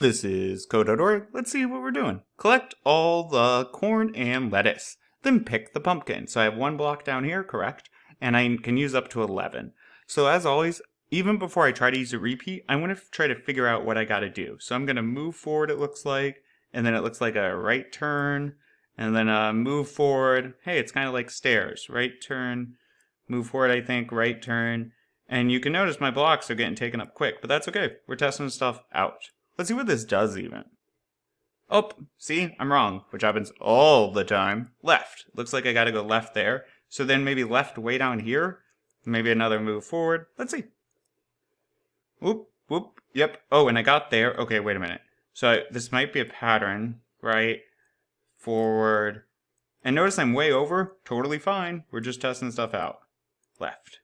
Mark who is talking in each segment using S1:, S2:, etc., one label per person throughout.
S1: This is code.org. Let's see what we're doing. Collect all the corn and lettuce. Then pick the pumpkin. So I have one block down here, correct? And I can use up to 11. So as always, even before I try to use a repeat, I want to try to figure out what I got to do. So I'm going to move forward, it looks like. And then it looks like a right turn. And then move forward. Hey, it's kind of like stairs. Right turn. Move forward, I think. Right turn. And you can notice my blocks are getting taken up quick. But that's okay. We're testing stuff out. Let's see what this does even. Oh, see, I'm wrong, which happens all the time. Left. Looks like I gotta go left there. So then maybe left way down here. Maybe another move forward. Let's see. Whoop, whoop, yep. Oh, and I got there. Okay, wait a minute. So this might be a pattern. Right, forward. And notice I'm way over. Totally fine. We're just testing stuff out. Left.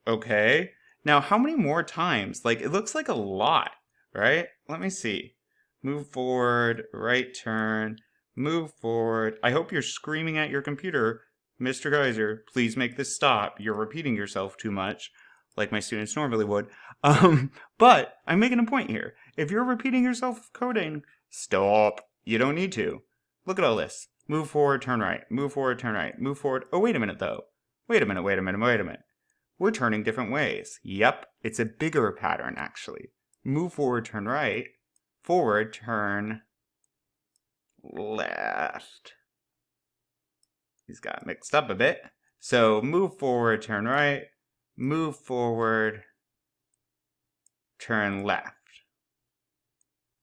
S1: Okay. Now, how many more times? Like, it looks like a lot, right? Let me see. Move forward, right turn, move forward. I hope you're screaming at your computer, Mr. Geyser, please make this stop. You're repeating yourself too much, like my students normally would. But I'm making a point here. If you're repeating yourself coding, stop. You don't need to. Look at all this. Move forward, turn right. Move forward, turn right. Move forward. Oh, wait a minute, though. Wait a minute. We're turning different ways. Yep, it's a bigger pattern, actually. Move forward, turn right. Forward, turn left. These got mixed up a bit. So move forward, turn right. Move forward, turn left.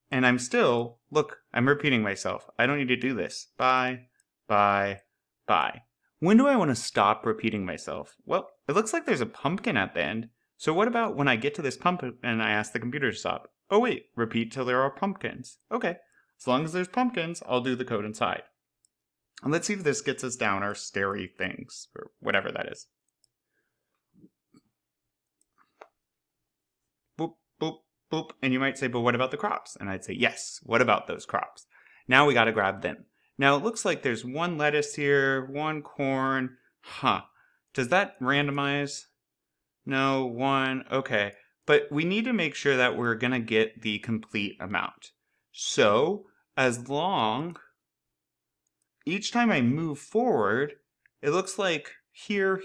S1: And I'm still, look, I'm repeating myself. I don't need to do this. Bye, bye, bye. When do I want to stop repeating myself? Well, it looks like there's a pumpkin at the end. So what about when I get to this pumpkin and I ask the computer to stop? Oh wait, repeat till there are pumpkins. Okay, as long as there's pumpkins, I'll do the code inside. And let's see if this gets us down our starry things, or whatever that is. Boop, boop, boop. And you might say, but what about the crops? And I'd say, yes, what about those crops? Now we gotta grab them. Now it looks like there's one lettuce here, one corn. Huh. Does that randomize? No, one. Okay. But we need to make sure that we're going to get the complete amount. So, as long, each time I move forward, it looks like here,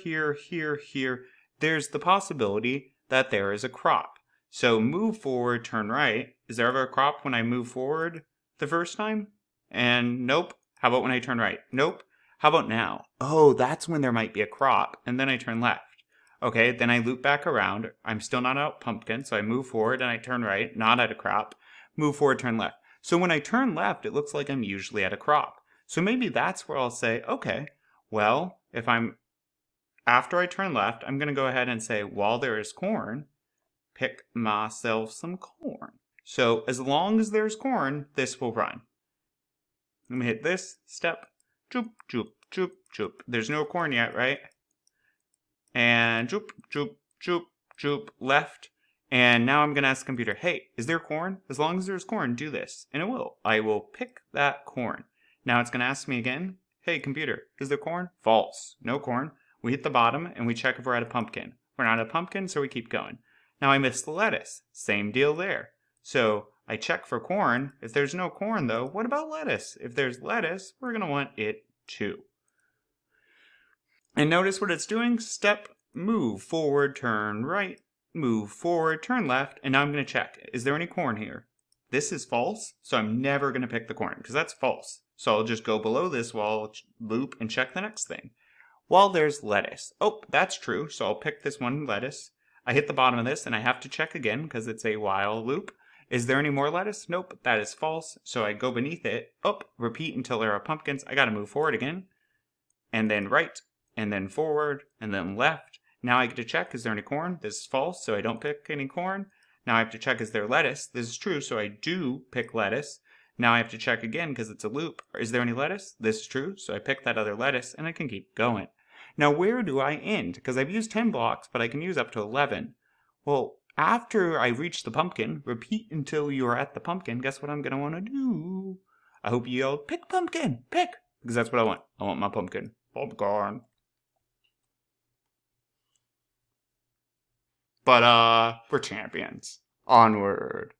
S1: there's the possibility that there is a crop. So move forward, turn right. Is there ever a crop when I move forward the first time? And nope. How about when I turn right? Nope. How about now? Oh, that's when there might be a crop. And then I turn left. Okay, then I loop back around. I'm still not at pumpkin, so I move forward and I turn right, not at a crop. Move forward, turn left. So when I turn left, it looks like I'm usually at a crop. So maybe that's where I'll say, okay, well, after I turn left, I'm going to go ahead and say, while there is corn, pick myself some corn. So as long as there's corn, this will run. Let me hit this step. Joop, joop, joop, joop. There's no corn yet, right? And joop, joop, joop, joop, left. And now I'm going to ask the computer, hey, is there corn? As long as there's corn, do this. And it will. I will pick that corn. Now it's going to ask me again, hey, computer, is there corn? False. No corn. We hit the bottom and we check if we're at a pumpkin. We're not at a pumpkin, so we keep going. Now I missed the lettuce. Same deal there. So I check for corn. If there's no corn, though, what about lettuce? If there's lettuce, we're going to want it too. And notice what it's doing. Step, move forward, turn right, move forward, turn left. And now I'm going to check. Is there any corn here? This is false, so I'm never going to pick the corn because that's false. So I'll just go below this while loop and check the next thing. While there's lettuce. Oh, that's true. So I'll pick this one lettuce. I hit the bottom of this and I have to check again because it's a while loop. Is there any more lettuce? Nope, that is false. So I go beneath it. Oh, repeat until there are pumpkins. I got to move forward again. And then right. And then forward, and then left. Now I get to check, is there any corn? This is false, so I don't pick any corn. Now I have to check, is there lettuce? This is true, so I do pick lettuce. Now I have to check again, because it's a loop. Is there any lettuce? This is true, so I pick that other lettuce, and I can keep going. Now where do I end? Because I've used 10 blocks, but I can use up to 11. Well, after I reach the pumpkin, repeat until you're at the pumpkin. Guess what I'm going to want to do? I hope you yelled, pick pumpkin, pick! Because that's what I want. I want my pumpkin. Pumpkin. But we're champions. Onward.